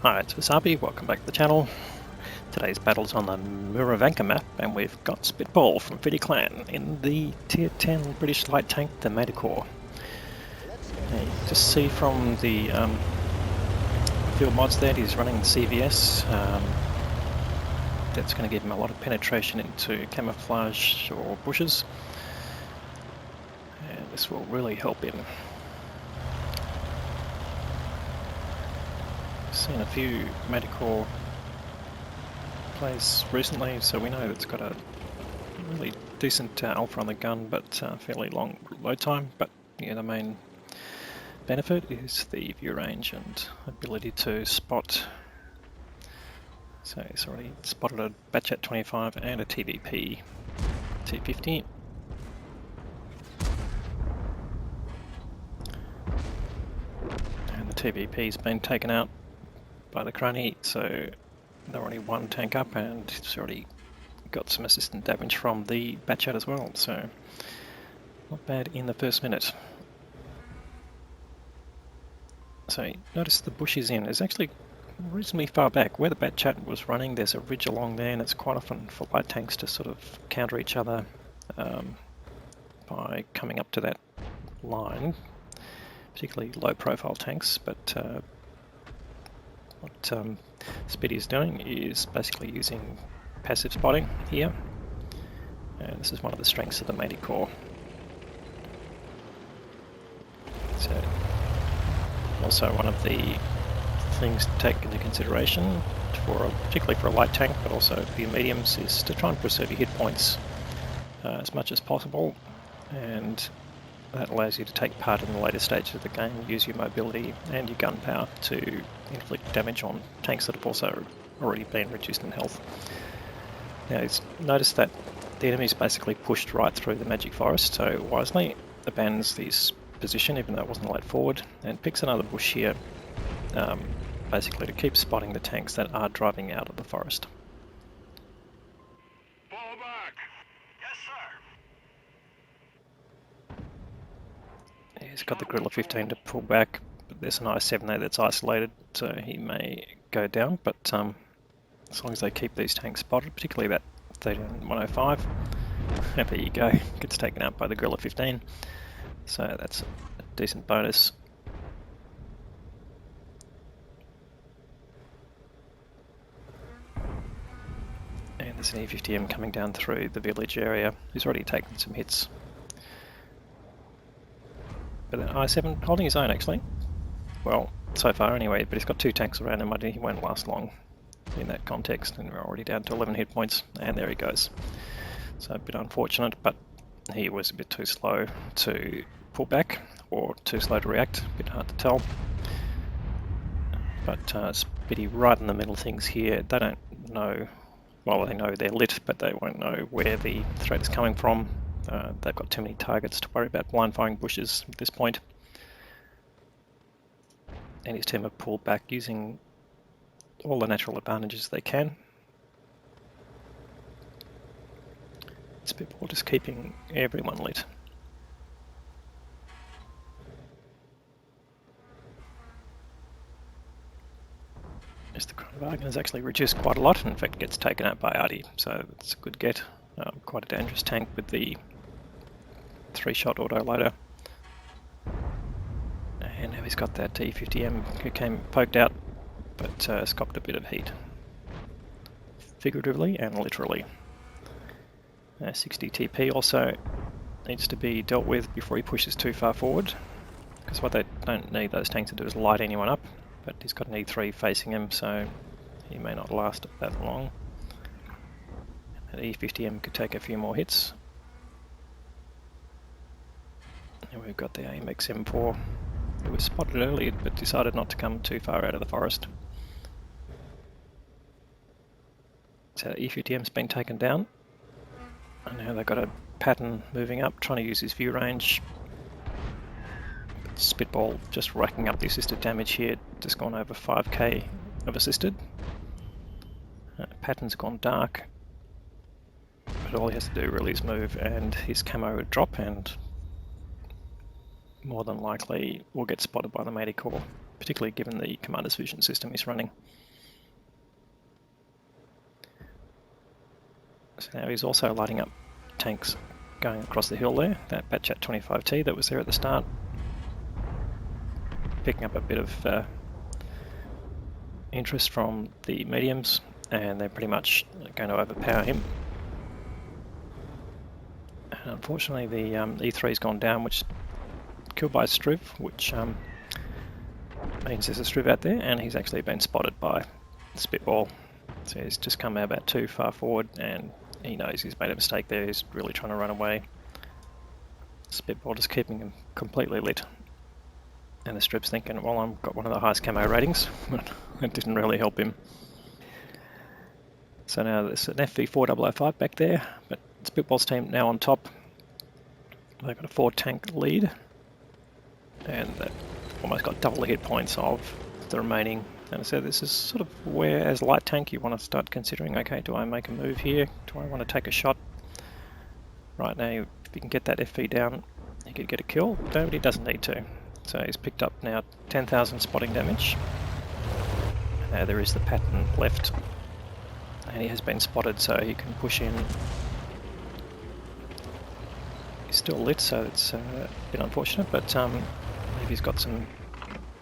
Hi, it's Wasabi, welcome back to the channel. Today's battle's on the Muravanka map, and we've got Spitball from Fiddy Clan in the Tier 10 British light tank, the Manticore. Now you can just see from the field mods there, he's running CVS. That's going to give him a lot of penetration into camouflage or bushes, and this will really help him. Seen a few Manticore plays recently, so we know it's got a really decent alpha on the gun, but fairly long load time. But yeah, the main benefit is the view range and ability to spot. So it's already spotted a Batchat 25 and a TVP T50. And the TVP's been taken out by the crony, so they're already one tank up, and it's already got some assistant damage from the Batchat as well, so not bad in the first minute. So notice the bush is in. It's actually reasonably far back. Where the Batchat was running, there's a ridge along there, and it's quite often for light tanks to sort of counter each other by coming up to that line, particularly low profile tanks, but what Spitty is doing is basically using passive spotting here, and this is one of the strengths of the Manticore. So also one of the things to take into consideration, particularly for a light tank, but also for your mediums, is to try and preserve your hit points as much as possible, and that allows you to take part in the later stages of the game, use your mobility and your gun power to inflict damage on tanks that have also already been reduced in health. Now notice that the enemy's basically pushed right through the magic forest, so wisely abandons this position even though it wasn't laid forward, and picks another bush here, basically to keep spotting the tanks that are driving out of the forest. Fall back. Yes, sir. He's got the Gorilla 15 to pull back, but there's an I-7 there that's isolated, so he may go down, but as long as they keep these tanks spotted, particularly that 105, and there you go, gets taken out by the Gorilla 15, so that's a decent bonus. And there's an E50M coming down through the village area, who's already taken some hits. But then I-7 holding his own actually. Well, so far anyway, but he's got two tanks around him. He won't last long in that context, and we're already down to 11 hit points, and there he goes. So a bit unfortunate, but he was a bit too slow to pull back, or too slow to react, a bit hard to tell. But Spitty right in the middle things here, they don't know, well they know they're lit, but they won't know where the threat is coming from. They've got too many targets to worry about blind firing bushes at this point. And his team have pulled back using all the natural advantages they can. Spitball just keeping everyone lit. As the Chronovargan has actually reduced quite a lot, in fact gets taken out by Artie, so it's a good get. Quite a dangerous tank with the 3-shot auto-loader. And now he's got that T50M who came poked out, but has copped a bit of heat. Figuratively and literally. 60 TP also needs to be dealt with before he pushes too far forward, because what they don't need those tanks to do is light anyone up, but he's got an E3 facing him, so he may not last that long. That E50M could take a few more hits. And we've got the AMX M4, who was spotted earlier but decided not to come too far out of the forest. So E50M's been taken down, and now they've got a pattern moving up, trying to use his view range. But Spitball just racking up the assisted damage here, just gone over 5k of assisted. Pattern's gone dark, but all he has to do really is move and his camo would drop, and more than likely will get spotted by the Manticore. particularly given the commander's vision system he's running. So now he's also lighting up tanks going across the hill there, that Batchat 25T that was there at the start, picking up a bit of interest from the mediums, and they're pretty much going to overpower him. And unfortunately the E3's gone down, which killed by a Striv, which means there's a Striv out there, and he's actually been spotted by Spitball. So he's just come about too far forward, and he knows he's made a mistake there. He's really trying to run away. Spitball just keeping him completely lit. And the Strip's thinking, well, I've got one of the highest camo ratings, but it didn't really help him. So now there's an FV4005 back there, but Spitball's team now on top. They've got a 4-tank lead, and they've almost got double the hit points of the remaining. And I said this is sort of where, as a light tank, you want to start considering, okay, do I make a move here? Do I want to take a shot? Right now, if you can get that FV down, you could get a kill, but he doesn't need to. So he's picked up now 10,000 spotting damage. Now there is the pattern left, and he has been spotted, so he can push in. He's still lit, so it's a bit unfortunate, but maybe he's got some...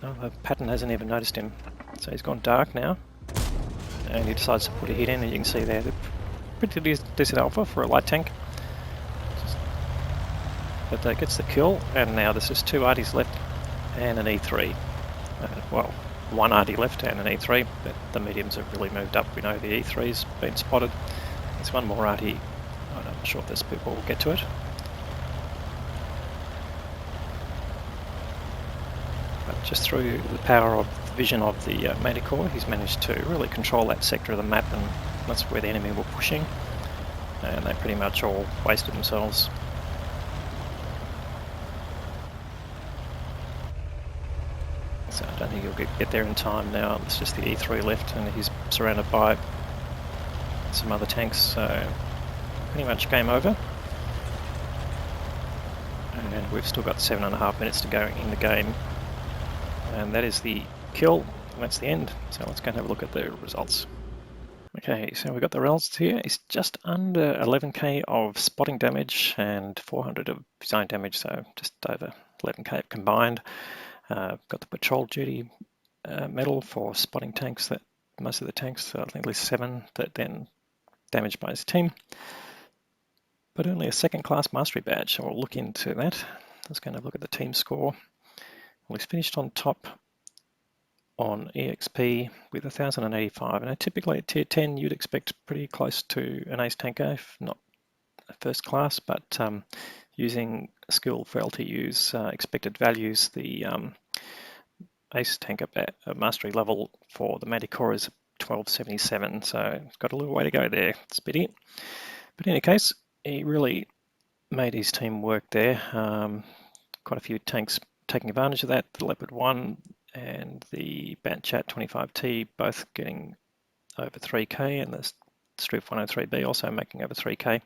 Oh, the pattern hasn't even noticed him. So he's gone dark now, and he decides to put a hit in, and you can see there, they're pretty decent alpha for a light tank. But that gets the kill, and now there's just 2 arties left and an E3. Well, 1 arty left and an E3, but the mediums have really moved up. We know the E3's been spotted. There's 1 more arty. I'm not sure if this people will get to it. But just through the power of the vision of the Manticore, he's managed to really control that sector of the map, and that's where the enemy were pushing. And they pretty much all wasted themselves. So I don't think he'll get there in time now. It's just the E3 left, and he's surrounded by some other tanks, so pretty much game over. And we've still got 7.5 minutes to go in the game. And that is the kill, and that's the end. So let's go and have a look at the results. Okay, so we've got the results here. It's just under 11k of spotting damage and 400 of zone damage, so just over 11k combined. Got the patrol duty medal for spotting tanks, that most of the tanks, I think at least 7, that then damaged by his team. But only a 2nd class mastery badge, so we'll look into that. Let's go and have a look at the team score. Well, he's finished on top on EXP with 1,085, and typically at tier 10 you'd expect pretty close to an ace tanker, if not a 1st class, but using skill for LTU's expected values, the ace tanker mastery level for the Manticore is 1277, so it's got a little way to go there, Spitty. But in any case, he really made his team work there. Quite a few tanks taking advantage of that. The Leopard 1 and the Batchat 25T both getting over 3k, and the Striv 103B also making over 3k.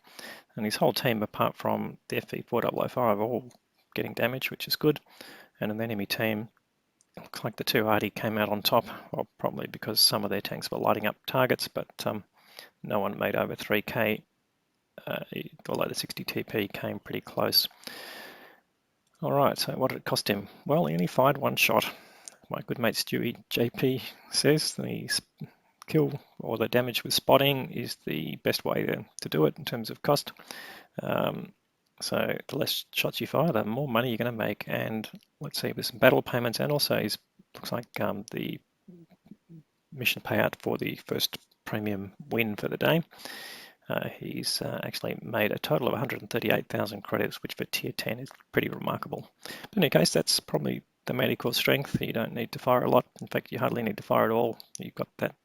And his whole team, apart from the FV4005, all getting damage, which is good. And in the enemy team, it looks like the 2 arty came out on top, well, probably because some of their tanks were lighting up targets, but no one made over 3k, although the 60 TP came pretty close. Alright, so what did it cost him? Well, he only fired 1 shot. My good mate Stewie JP says the kill or the damage with spotting is the best way to do it in terms of cost. So the less shots you fire, the more money you're going to make. And let's see, with some battle payments, and also it looks like the mission payout for the first premium win for the day. He's actually made a total of 138,000 credits, which for tier 10 is pretty remarkable. But in any case, that's probably the Manticore's strength. You don't need to fire a lot. In fact, you hardly need to fire at all. You've got that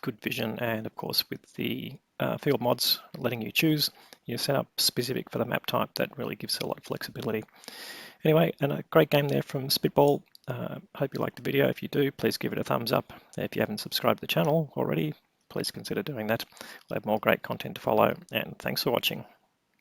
good vision, and of course with the field mods letting you choose your setup specific for the map type, that really gives a lot of flexibility. Anyway, and a great game there from Spitball. Hope you liked the video. If you do, please give it a thumbs up. If you haven't subscribed to the channel already, please consider doing that. We'll have more great content to follow, and thanks for watching.